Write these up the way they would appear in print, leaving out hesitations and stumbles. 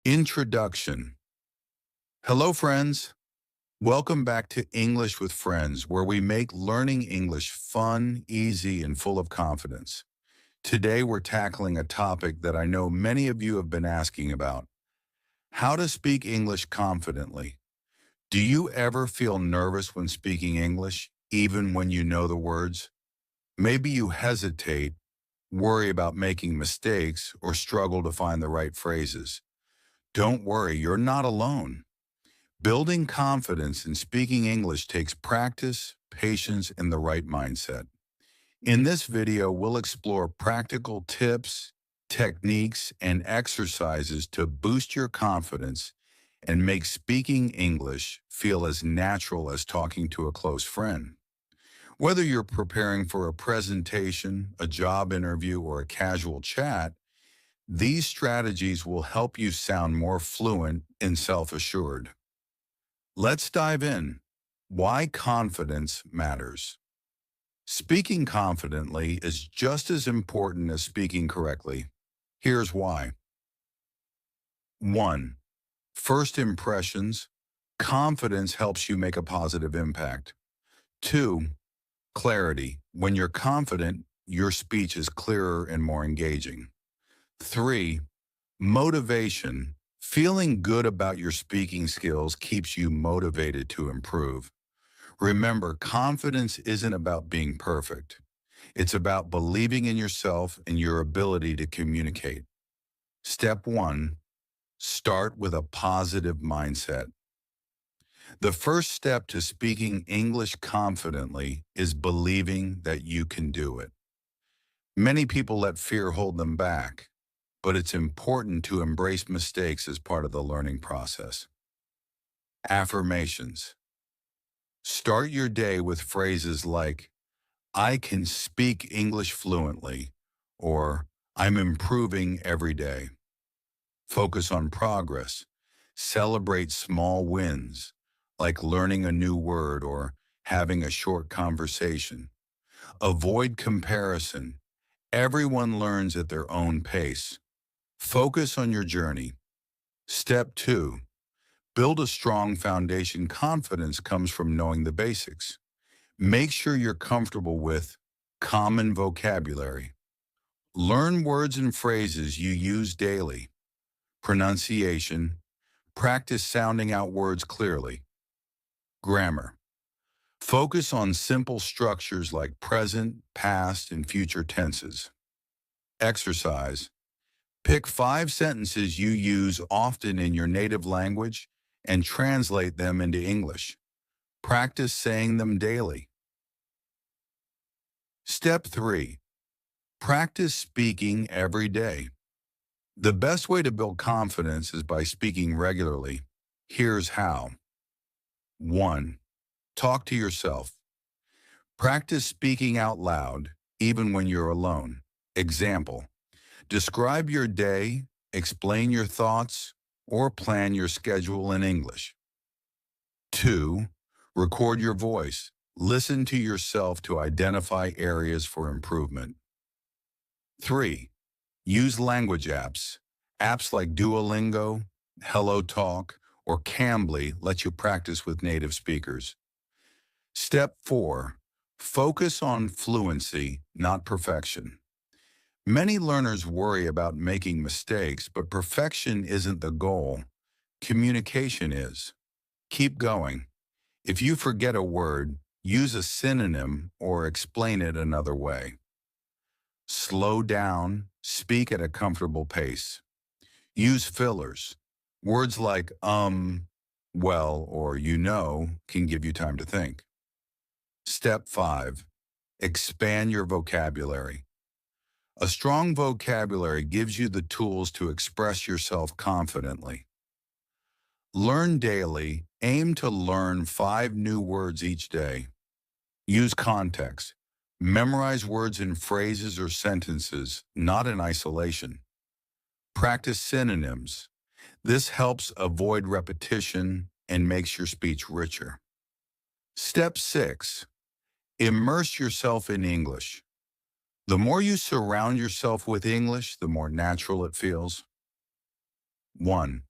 Introduction. Hello, friends. Welcome back to English with Friends, where we make learning English fun, easy, and full of confidence. Today, we're tackling a topic that I know many of you have been asking about: how to speak English confidently. Do you ever feel nervous when speaking English, even when you know the words? Maybe you hesitate, worry about making mistakes, or struggle to find the right phrases. Don't worry, you're not alone. Building confidence in speaking English takes practice, patience, and the right mindset. In this video, we'll explore practical tips, techniques, and exercises to boost your confidence and make speaking English feel as natural as talking to a close friend. Whether you're preparing for a presentation, a job interview, or a casual chat, these strategies will help you sound more fluent and self-assured. Let's dive in. Why confidence matters. Speaking confidently is just as important as speaking correctly. Here's why. 1. First impressions. Confidence helps you make a positive impact. 2. Clarity. When you're confident, your speech is clearer and more engaging. 3. Motivation. Feeling good about your speaking skills keeps you motivated to improve. Remember, confidence isn't about being perfect. It's about believing in yourself and your ability to communicate. Step 1, start with a positive mindset. The first step to speaking English confidently is believing that you can do it. Many people let fear hold them back, but it's important to embrace mistakes as part of the learning process. Affirmations. Start your day with phrases like, I can speak English fluently, or I'm improving every day. Focus on progress. Celebrate small wins, like learning a new word or having a short conversation. Avoid comparison. Everyone learns at their own pace. Focus on your journey. Step 2, build a strong foundation. Confidence comes from knowing the basics. Make sure you're comfortable with common vocabulary. Learn words and phrases you use daily. Pronunciation. Practice sounding out words clearly. Grammar. Focus on simple structures like present, past, and future tenses. Exercise. Pick 5 sentences you use often in your native language and translate them into English. Practice saying them daily. Step 3. Practice speaking every day. The best way to build confidence is by speaking regularly. Here's how. 1. Talk to yourself. Practice speaking out loud, even when you're alone. Example. Describe your day, explain your thoughts, or plan your schedule in English. 2. Record your voice. Listen to yourself to identify areas for improvement. 3. Use language apps. Apps like Duolingo, HelloTalk, or Cambly let you practice with native speakers. Step 4. Focus on fluency, not perfection. Many learners worry about making mistakes, but perfection isn't the goal. Communication is. Keep going. If you forget a word, use a synonym or explain it another way. Slow down, speak at a comfortable pace. Use fillers. Words like well, or you know can give you time to think. Step 5. Expand your vocabulary. A strong vocabulary gives you the tools to express yourself confidently. Learn daily. Aim to learn 5 new words each day. Use context. Memorize words in phrases or sentences, not in isolation. Practice synonyms. This helps avoid repetition and makes your speech richer. Step 6. Immerse yourself in English. The more you surround yourself with English, the more natural it feels. 1.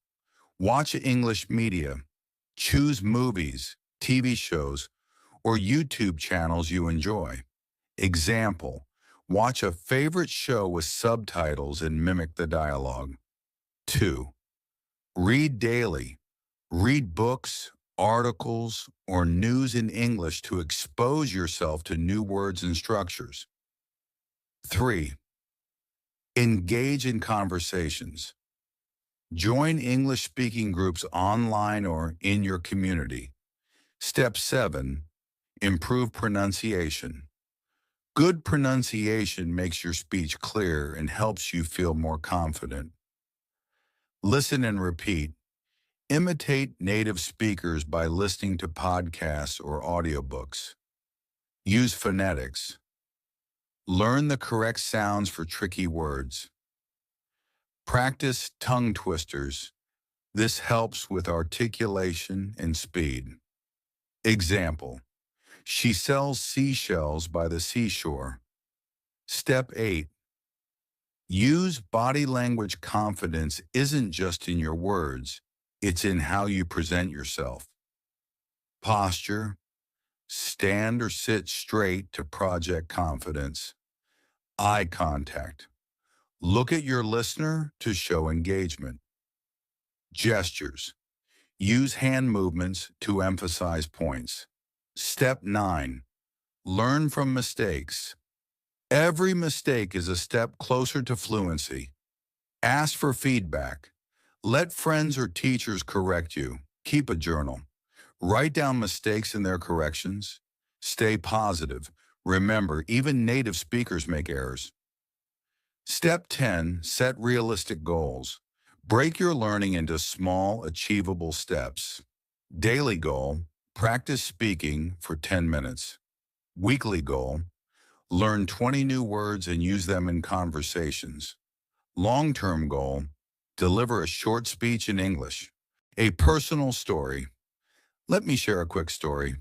Watch English media. Choose movies, TV shows, or YouTube channels you enjoy. Example, watch a favorite show with subtitles and mimic the dialogue. 2. Read daily. Read books, articles, or news in English to expose yourself to new words and structures. 3. Engage in conversations. Join English speaking groups online or in your community. Step 7. Improve pronunciation. Good pronunciation makes your speech clear and helps you feel more confident. Listen and repeat. Imitate native speakers by listening to podcasts or audiobooks. Use phonetics. Learn the correct sounds for tricky words. Practice tongue twisters. This helps with articulation and speed. Example, she sells seashells by the seashore. Step 8. Use body language. Confidence isn't just in your words, it's in how you present yourself. Posture. Stand or sit straight to project confidence. Eye contact. Look at your listener to show engagement. Gestures. Use hand movements to emphasize points. Step 9. Learn from mistakes. Every mistake is a step closer to fluency. Ask for feedback. Let friends or teachers correct you. Keep a journal. Write down mistakes and their corrections. Stay positive. Remember, even native speakers make errors. Step 10. Set realistic goals. Break your learning into small, achievable steps. Daily goal, practice speaking for 10 minutes. Weekly goal, learn 20 new words and use them in conversations. Long-term goal, deliver a short speech in English. A personal story. Let me share a quick story.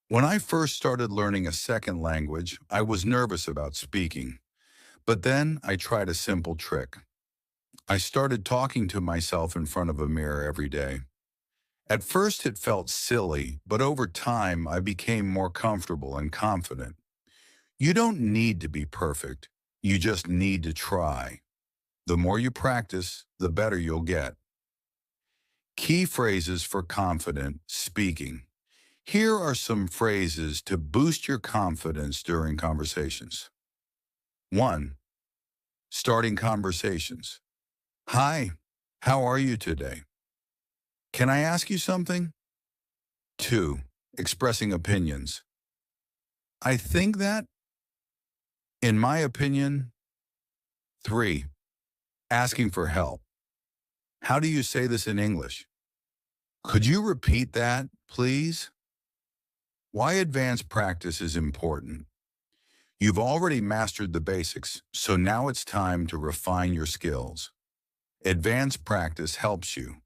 When I first started learning a second language, I was nervous about speaking. But then I tried a simple trick. I started talking to myself in front of a mirror every day. At first it felt silly, but over time I became more comfortable and confident. You don't need to be perfect. You just need to try. The more you practice, the better you'll get. Key phrases for confident speaking. Here are some phrases to boost your confidence during conversations. 1. Starting conversations. Hi, how are you today? Can I ask you something? 2. Expressing opinions. I think that, in my opinion. 3. Asking for help. How do you say this in English? Could you repeat that, please? Why advanced practice is important. You've already mastered the basics, so now it's time to refine your skills. Advanced practice helps you.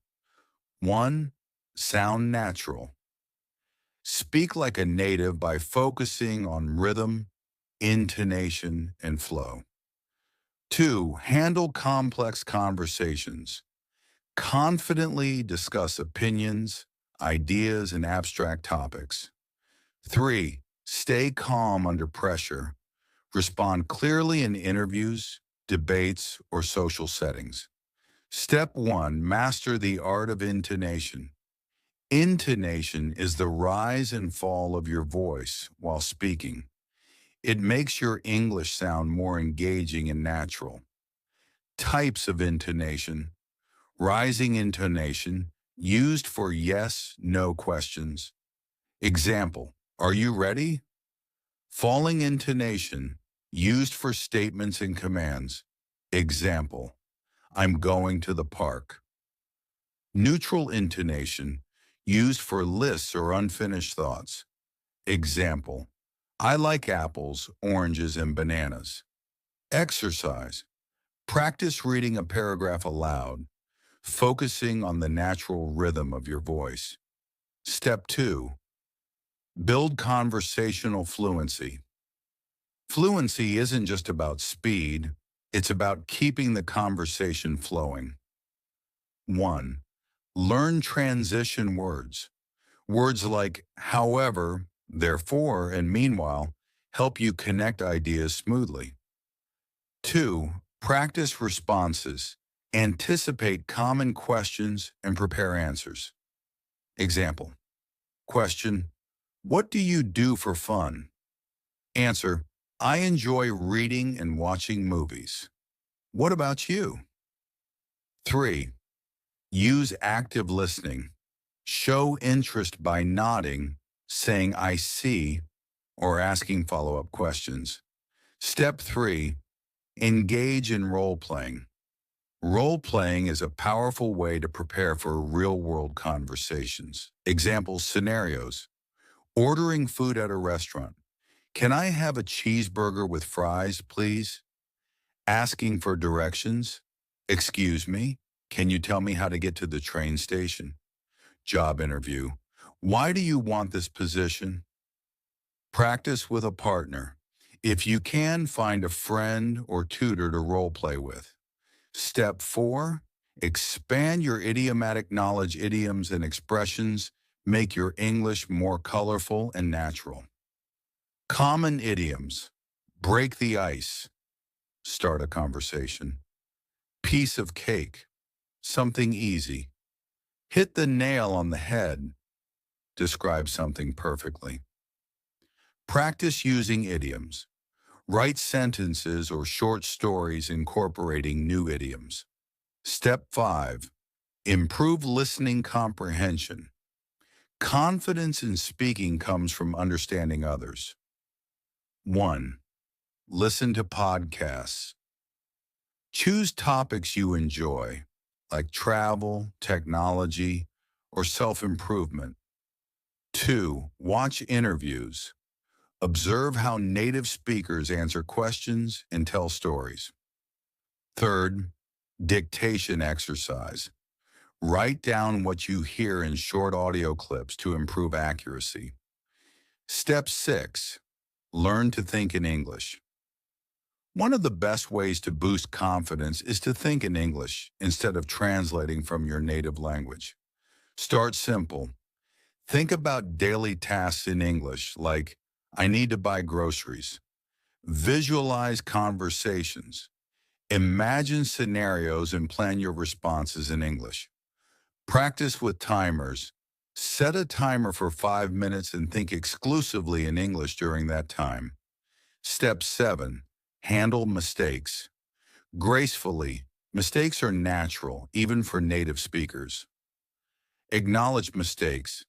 1. Sound natural. Speak like a native by focusing on rhythm, intonation, and flow. 2. Handle complex conversations. Confidently discuss opinions, ideas, and abstract topics. 3. Stay calm under pressure. Respond clearly in interviews, debates, or social settings. Step 1. Master the art of intonation. Intonation is the rise and fall of your voice while speaking. It makes your English sound more engaging and natural. Types of intonation. Rising intonation, used for yes, no questions. Example, are you ready? Falling intonation, used for statements and commands. Example, I'm going to the park. Neutral intonation, used for lists or unfinished thoughts. Example, I like apples, oranges, and bananas. Exercise, practice reading a paragraph aloud, focusing on the natural rhythm of your voice. Step 2. Build conversational fluency. Fluency isn't just about speed, it's about keeping the conversation flowing. 1. Learn transition words. Words like however, therefore, and meanwhile help you connect ideas smoothly. 2. Practice responses. Anticipate common questions and prepare answers. Example. Question. What do you do for fun? Answer. I enjoy reading and watching movies. What about you? 3. Use active listening. Show interest by nodding, saying I see, or asking follow-up questions. Step 3. Engage in role-playing. Role-playing is a powerful way to prepare for real-world conversations. Example scenarios. Ordering food at a restaurant. Can I have a cheeseburger with fries, please? Asking for directions. Excuse me, can you tell me how to get to the train station? Job interview. Why do you want this position? Practice with a partner. If you can, find a friend or tutor to role play with. Step 4. Expand your idiomatic knowledge. Idioms and expressions make your English more colorful and natural. Common idioms. Break the ice. Start a conversation. Piece of cake. Something easy. Hit the nail on the head. Describe something perfectly. Practice using idioms. Write sentences or short stories incorporating new idioms. Step 5. Improve listening comprehension. Confidence in speaking comes from understanding others. 1. Listen to podcasts. Choose topics you enjoy, like travel, technology, or self-improvement. 2. Watch interviews. Observe how native speakers answer questions and tell stories. 3. Dictation exercise. Write down what you hear in short audio clips to improve accuracy. Step 6. Learn to think in English. One of the best ways to boost confidence is to think in English instead of translating from your native language. Start simple. Think about daily tasks in English, like, I need to buy groceries. Visualize conversations. Imagine scenarios and plan your responses in English. Practice with timers. Set a timer for 5 minutes and think exclusively in English during that time. Step 7. Handle mistakes. Gracefully. Mistakes are natural, even for native speakers. Acknowledge mistakes.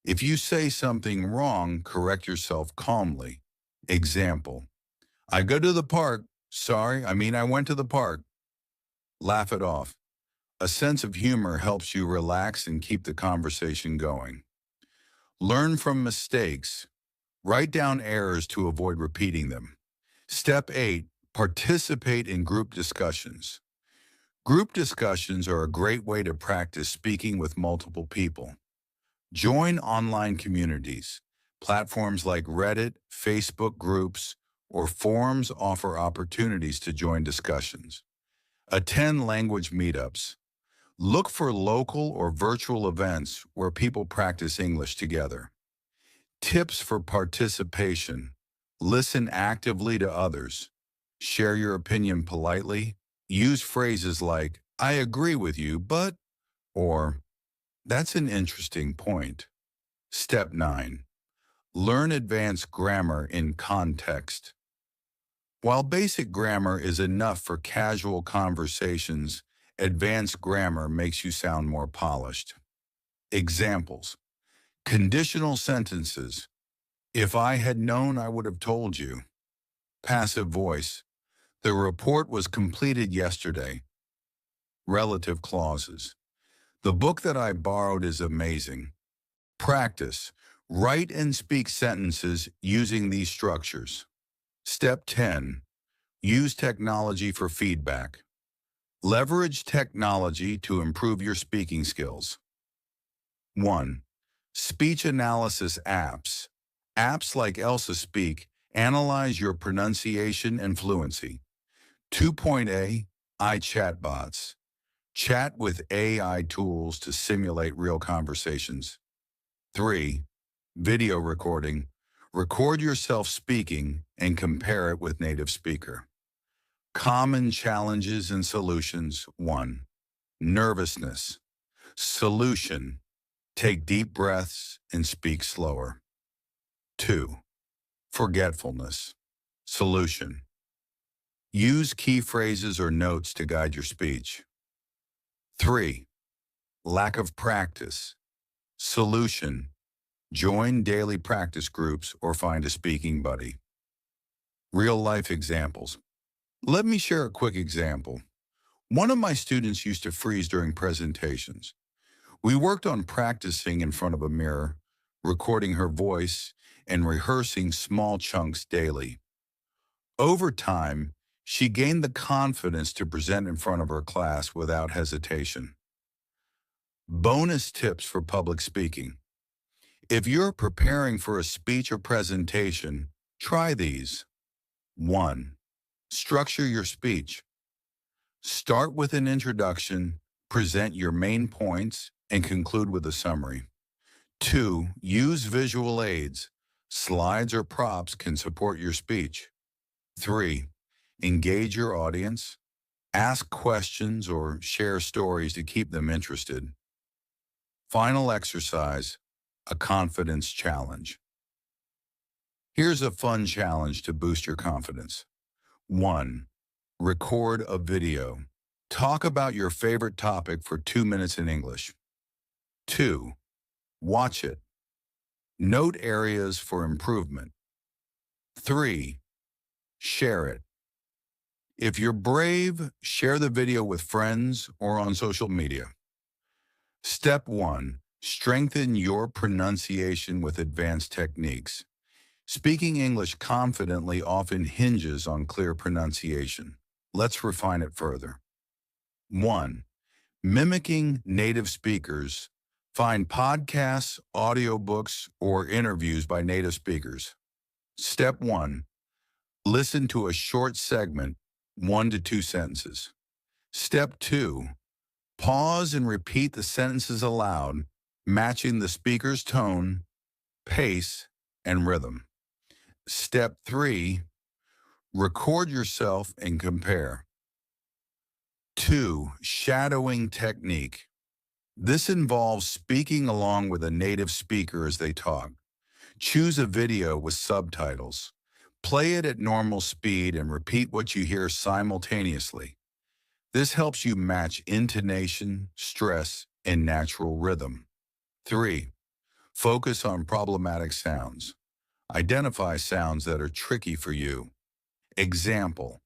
If you say something wrong, correct yourself calmly. Example. I go to the park. I went to the park. Laugh it off. A sense of humor helps you relax and keep the conversation going. Learn from mistakes. Write down errors to avoid repeating them. Step 8. Participate in group discussions. Group discussions are a great way to practice speaking with multiple people. Join online communities. Platforms like Reddit, Facebook groups, or forums offer opportunities to join discussions. Attend language meetups. Look for local or virtual events where people practice English together. Tips for participation. Listen actively to others. Share your opinion politely. Use phrases like, I agree with you, but, or, that's an interesting point. Step 9. Learn advanced grammar in context. While basic grammar is enough for casual conversations, advanced grammar makes you sound more polished. Examples. Conditional sentences. If I had known, I would have told you. Passive voice. The report was completed yesterday. Relative clauses. The book that I borrowed is amazing. Practice. Write and speak sentences using these structures. Step 10. Use technology for feedback. Leverage technology to improve your speaking skills. 1. Speech analysis apps. Apps like Elsa Speak analyze your pronunciation and fluency. 2.A iChatbots. Chat with AI tools to simulate real conversations. 3. Video recording. Record yourself speaking and compare it with native speaker. Common challenges and solutions. 1. Nervousness. Solution. Take deep breaths and speak slower. 2. Forgetfulness. Solution. Use key phrases or notes to guide your speech. 3. Lack of practice. Solution. Join daily practice groups or find a speaking buddy. Real-life examples. Let me share a quick example. One of my students used to freeze during presentations. We worked on practicing in front of a mirror, recording her voice, and rehearsing small chunks daily. Over time, she gained the confidence to present in front of her class without hesitation. Bonus tips for public speaking. If you're preparing for a speech or presentation, try these. 1. Structure your speech. Start with an introduction, present your main points, and conclude with a summary. 2. Use visual aids. Slides or props can support your speech. 3. Engage your audience. Ask questions or share stories to keep them interested. Final exercise, a confidence challenge. Here's a fun challenge to boost your confidence. 1. Record a video. Talk about your favorite topic for 2 minutes in English. 2. Watch it. Note areas for improvement. 3. Share it. If you're brave, share the video with friends or on social media. Step 1. Strengthen your pronunciation with advanced techniques. Speaking English confidently often hinges on clear pronunciation. Let's refine it further. 1. Mimicking native speakers. Find podcasts, audiobooks, or interviews by native speakers. Step 1. Listen to a short segment, 1 to 2 sentences. Step 2. Pause and repeat the sentences aloud, matching the speaker's tone, pace, and rhythm. Step 3. Record yourself and compare. 2. Shadowing technique. This involves speaking along with a native speaker as they talk. Choose a video with subtitles. Play it at normal speed and repeat what you hear simultaneously. This helps you match intonation, stress, and natural rhythm. 3. Focus on problematic sounds. Identify sounds that are tricky for you. Example,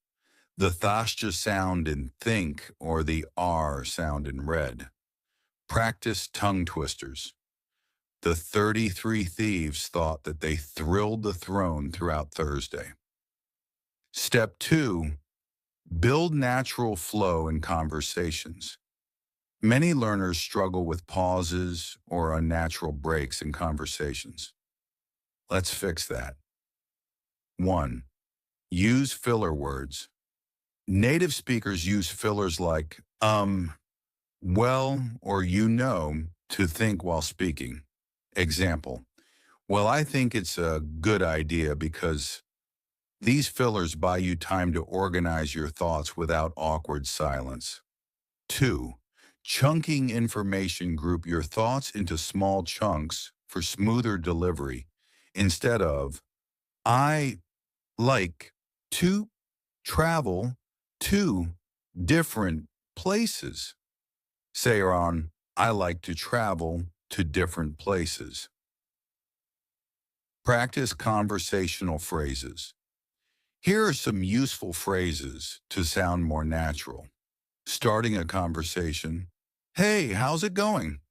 the thasha sound in think or the R sound in red. Practice tongue twisters. The 33 thieves thought that they thrilled the throne throughout Thursday. Step 2. Build natural flow in conversations. Many learners struggle with pauses or unnatural breaks in conversations. Let's fix that. 1. Use filler words. Native speakers use fillers like well, or to think while speaking. Example, well, I think it's a good idea because these fillers buy you time to organize your thoughts without awkward silence. 2. Chunking information. Group your thoughts into small chunks for smoother delivery instead of, I like to travel to different places. Say on, I like to travel to different places. Practice conversational phrases. Here are some useful phrases to sound more natural. Starting a conversation. Hey, how's it going?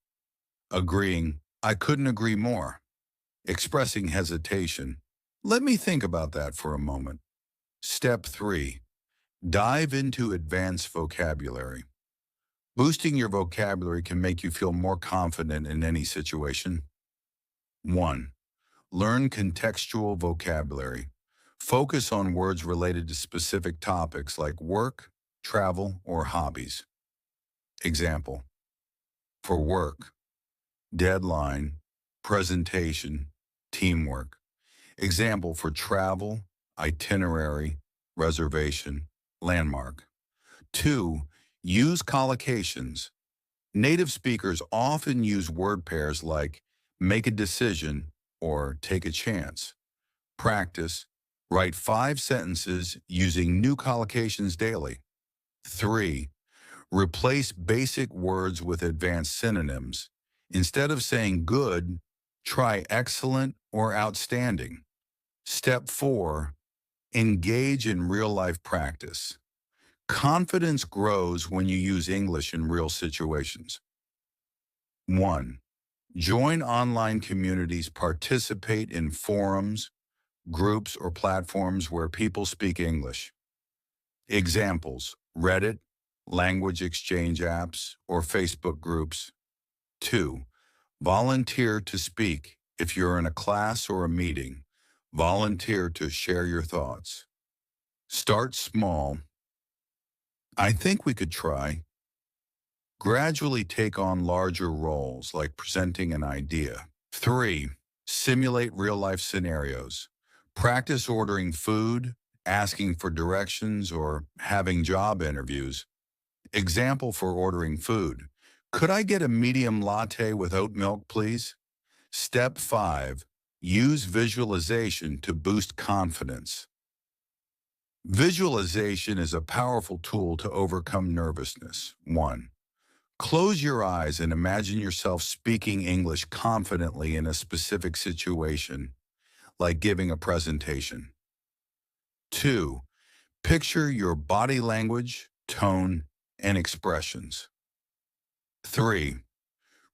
Agreeing, I couldn't agree more. Expressing hesitation. Let me think about that for a moment. Step 3. Dive into advanced vocabulary. Boosting your vocabulary can make you feel more confident in any situation. 1. Learn contextual vocabulary. Focus on words related to specific topics like work, travel, or hobbies. Example, for work, deadline, presentation, teamwork. Example, for travel, itinerary, reservation, landmark. 2. Use collocations. Native speakers often use word pairs like make a decision or take a chance. Practice. Write 5 sentences using new collocations daily. 3. Replace basic words with advanced synonyms. Instead of saying good, try excellent or outstanding. Step 4. Engage in real-life practice. Confidence grows when you use English in real situations. 1. Join online communities, participate in forums, groups, or platforms where people speak English. Examples, Reddit, language exchange apps, or Facebook groups. 2. Volunteer to speak. If you're in a class or a meeting, volunteer to share your thoughts. Start small. I think we could try. Gradually take on larger roles like presenting an idea. 3. Simulate real-life scenarios. Practice ordering food, asking for directions, or having job interviews. Example, for ordering food. Could I get a medium latte with oat milk, please? Step 5. Use visualization to boost confidence. Visualization is a powerful tool to overcome nervousness. 1. Close your eyes and imagine yourself speaking English confidently in a specific situation, like giving a presentation. 2. Picture your body language, tone, and expressions. 3.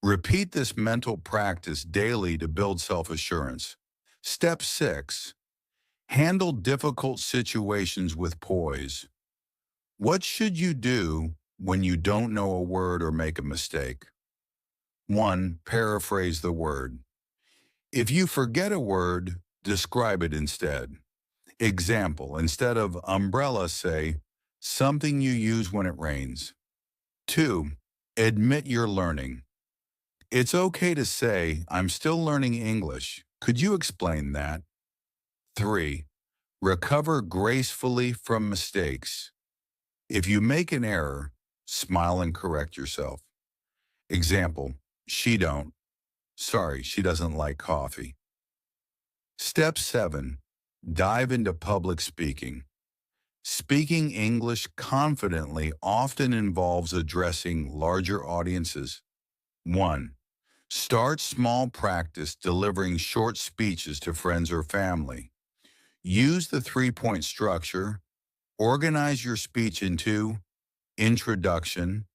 Repeat this mental practice daily to build self-assurance. Step 6. Handle difficult situations with poise. What should you do when you don't know a word or make a mistake? 1. Paraphrase the word. If you forget a word, describe it instead. Example, instead of umbrella, say, something you use when it rains. 2. Admit you're learning. It's okay to say, I'm still learning English. Could you explain that? 3. Recover gracefully from mistakes. If you make an error, smile and correct yourself. Example, sorry, she doesn't like coffee. Step 7. Dive into public speaking. Speaking English confidently often involves addressing larger audiences. 1. Start small, practice delivering short speeches to friends or family. Use the 3-point structure. Organize your speech into introduction.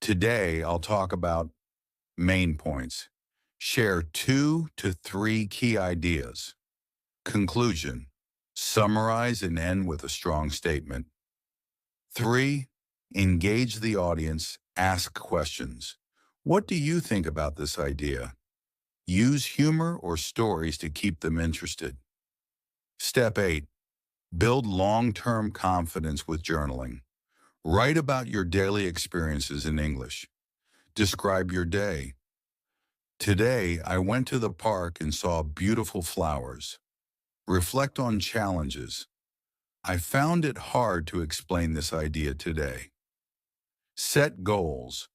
Today, I'll talk about main points. Share 2 to 3 key ideas. Conclusion. Summarize and end with a strong statement. 3. Engage the audience. Ask questions. What do you think about this idea? Use humor or stories to keep them interested. Step 8. Build long-term confidence with journaling. Write about your daily experiences in English. Describe your day. Today, I went to the park and saw beautiful flowers. Reflect on challenges. I found it hard to explain this idea today. Set goals.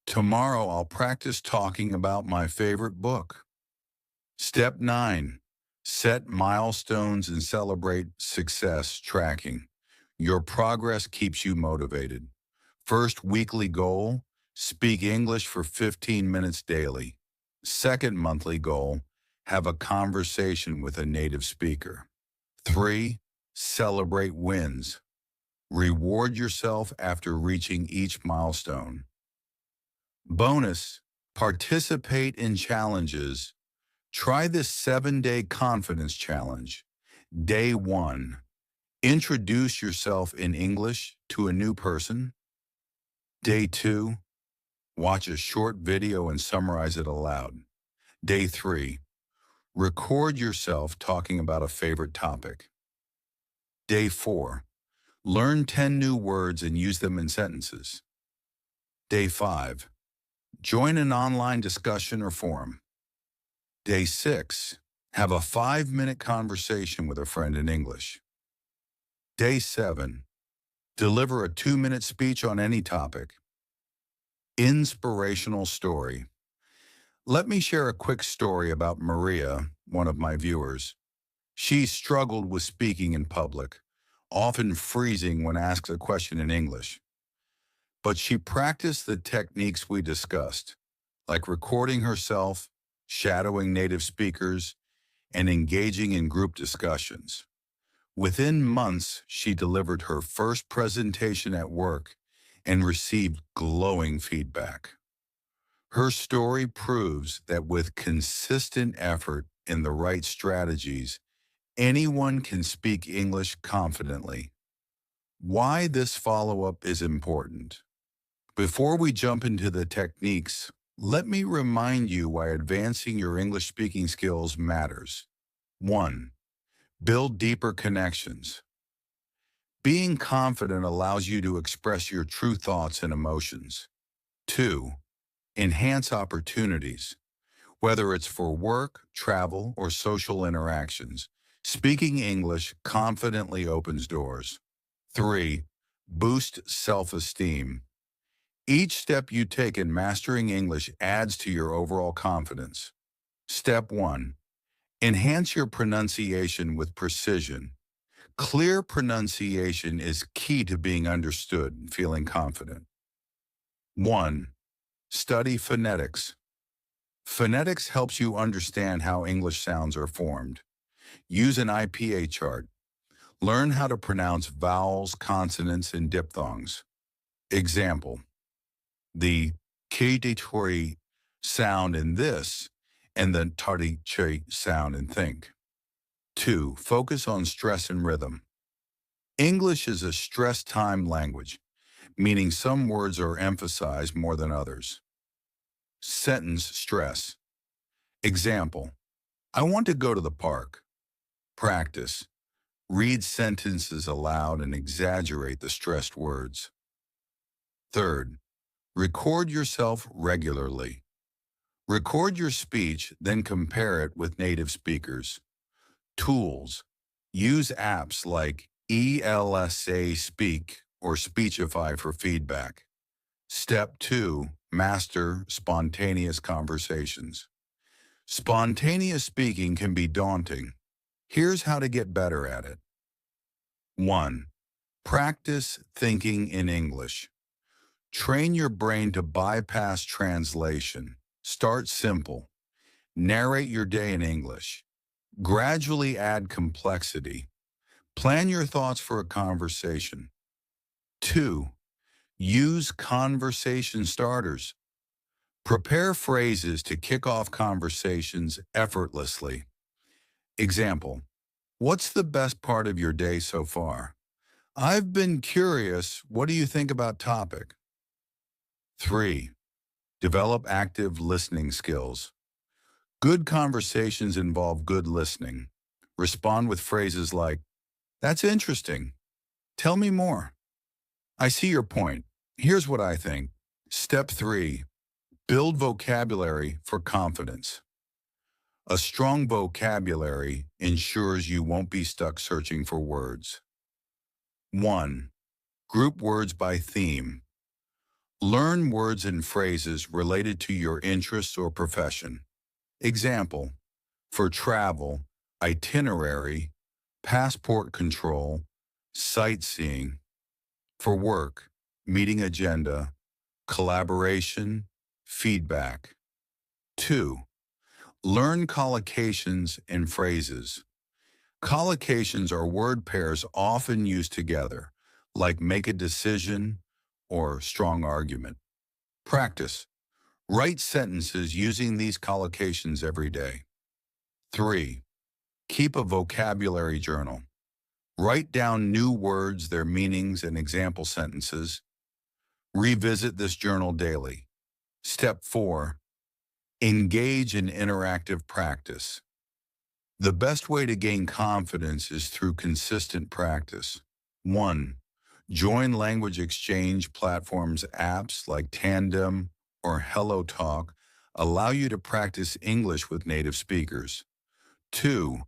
Tomorrow, I'll practice talking about my favorite book. Step 9. Set milestones and celebrate success tracking. Your progress keeps you motivated. First weekly goal, speak English for 15 minutes daily. Second monthly goal, have a conversation with a native speaker. 3. Celebrate wins. Reward yourself after reaching each milestone. Bonus, participate in challenges. Try this 7-day confidence challenge. Day 1. Introduce yourself in English to a new person. Day 2. Watch a short video and summarize it aloud. Day 3. Record yourself talking about a favorite topic. Day 4. Learn 10 new words and use them in sentences. Day 5. Join an online discussion or forum. Day 6. Have a 5-minute conversation with a friend in English. Day 7. Deliver a 2-minute speech on any topic. Inspirational story. Let me share a quick story about Maria, one of my viewers. She struggled with speaking in public, often freezing when asked a question in English. But she practiced the techniques we discussed, like recording herself, shadowing native speakers, and engaging in group discussions. Within months, she delivered her first presentation at work and received glowing feedback. Her story proves that with consistent effort and the right strategies, anyone can speak English confidently. Why this follow-up is important. Before we jump into the techniques, let me remind you why advancing your English speaking skills matters. 1. Build deeper connections. Being confident allows you to express your true thoughts and emotions. 2. Enhance opportunities. Whether it's for work, travel, or social interactions, speaking English confidently opens doors. 3. Boost self-esteem. Each step you take in mastering English adds to your overall confidence. Step 1. Enhance your pronunciation with precision. Clear pronunciation is key to being understood and feeling confident. 1. Study phonetics. Phonetics helps you understand how English sounds are formed. Use an IPA chart. Learn how to pronounce vowels, consonants, and diphthongs. Example: the kititori sound in this and the tariche sound in think. 2. Focus on stress and rhythm. English is a stress-time language, meaning some words are emphasized more than others. Sentence stress. Example: I want to go to the park. Practice. Read sentences aloud and exaggerate the stressed words. 3. Record yourself regularly. Record your speech, then compare it with native speakers. Tools. Use apps like ELSA Speak or Speechify for feedback. Step 2. Master spontaneous conversations. Spontaneous speaking can be daunting. Here's how to get better at it. 1. Practice thinking in English. Train your brain to bypass translation. Start simple. Narrate your day in English. Gradually add complexity. Plan your thoughts for a conversation. 2. Use conversation starters. Prepare phrases to kick off conversations effortlessly. Example: what's the best part of your day so far? I've been curious, what do you think about topic? 3. Develop active listening skills. Good conversations involve good listening. Respond with phrases like, "That's interesting. Tell me more. I see your point. Here's what I think." Step 3. Build vocabulary for confidence. A strong vocabulary ensures you won't be stuck searching for words. 1. Group words by theme. Learn words and phrases related to your interests or profession. Example: for travel, itinerary, passport control, sightseeing. For work, meeting agenda, collaboration, feedback. 2. Learn collocations and phrases. Collocations are word pairs often used together, like make a decision or strong argument. Practice. Write sentences using these collocations every day. 3. Keep a vocabulary journal. Write down new words, their meanings, and example sentences. Revisit this journal daily. Step 4. Engage in interactive practice. The best way to gain confidence is through consistent practice. 1. Join language exchange platforms apps like Tandem or HelloTalk allow you to practice English with native speakers. 2.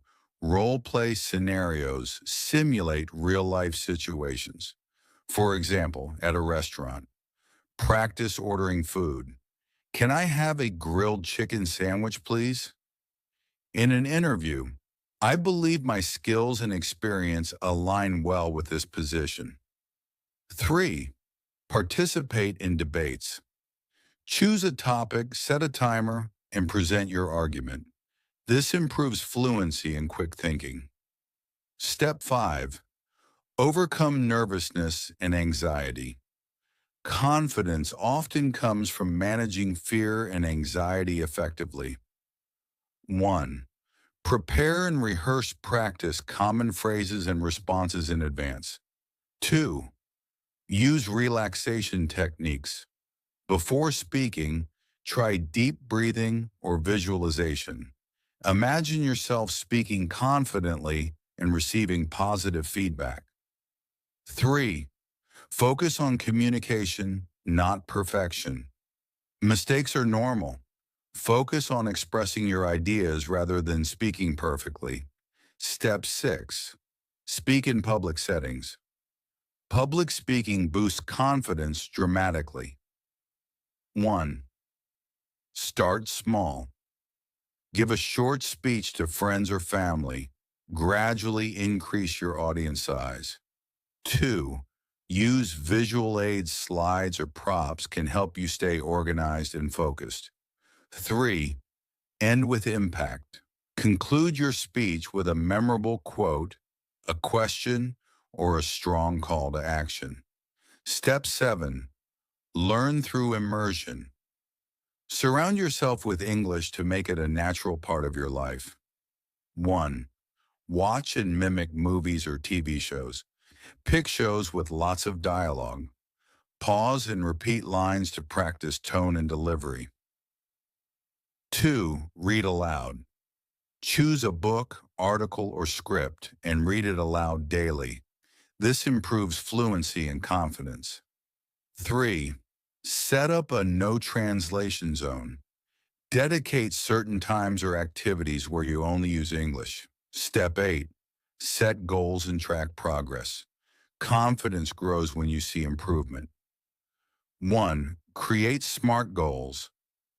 Role play scenarios simulate real life situations. For example, at a restaurant, practice ordering food. Can I have a grilled chicken sandwich, please? In an interview, I believe my skills and experience align well with this position. 3. Participate in debates. Choose a topic, set a timer, and present your argument. This improves fluency and quick thinking. Step 5. Overcome nervousness and anxiety. Confidence often comes from managing fear and anxiety effectively. 1. Prepare and rehearse practice common phrases and responses in advance. 2. Use relaxation techniques. Before speaking, try deep breathing or visualization. Imagine yourself speaking confidently and receiving positive feedback. 3. Focus on communication, not perfection. Mistakes are normal. Focus on expressing your ideas rather than speaking perfectly. Step 6. Speak in public settings. Public speaking boosts confidence dramatically. 1. Start small. Give a short speech to friends or family. Gradually increase your audience size. 2. Use visual aids, slides, or props can help you stay organized and focused. 3. End with impact. Conclude your speech with a memorable quote, a question, or a strong call to action. Step 7. Learn through immersion. Surround yourself with English to make it a natural part of your life. 1. Watch and mimic movies or TV shows. Pick shows with lots of dialogue. Pause and repeat lines to practice tone and delivery. 2. Read aloud. Choose a book, article, or script and read it aloud daily. This improves fluency and confidence. 3. Set up a no translation zone. Dedicate certain times or activities where you only use English. Step 8. Set goals and track progress. Confidence grows when you see improvement. 1. Create SMART goals.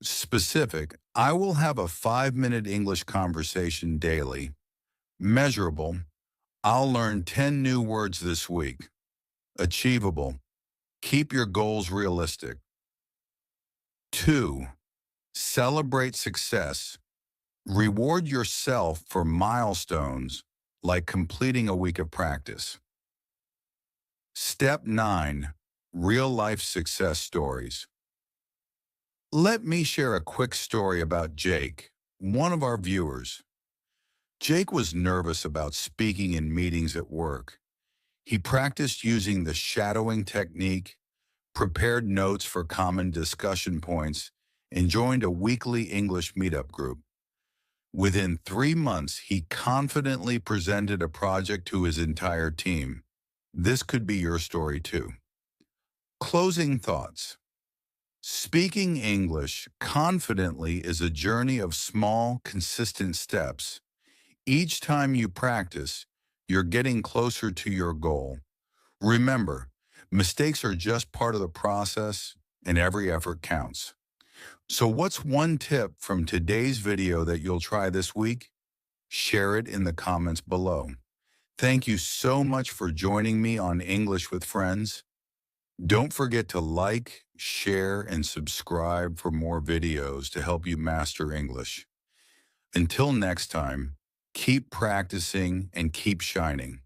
Specific, I will have a 5-minute English conversation daily. Measurable, I'll learn 10 new words this week. Achievable, keep your goals realistic. 2. Celebrate success. Reward yourself for milestones like completing a week of practice. Step 9. Real-life success stories. Let me share a quick story about Jake, one of our viewers. Jake was nervous about speaking in meetings at work. He practiced using the shadowing technique, prepared notes for common discussion points, and joined a weekly English meetup group. Within 3 months, he confidently presented a project to his entire team. This could be your story too. Closing thoughts. Speaking English confidently is a journey of small, consistent steps. Each time you practice, you're getting closer to your goal. Remember, mistakes are just part of the process, and every effort counts. So what's one tip from today's video that you'll try this week? Share it in the comments below. Thank you so much for joining me on English with Friends. Don't forget to like, share, and subscribe for more videos to help you master English. Until next time, keep practicing and keep shining.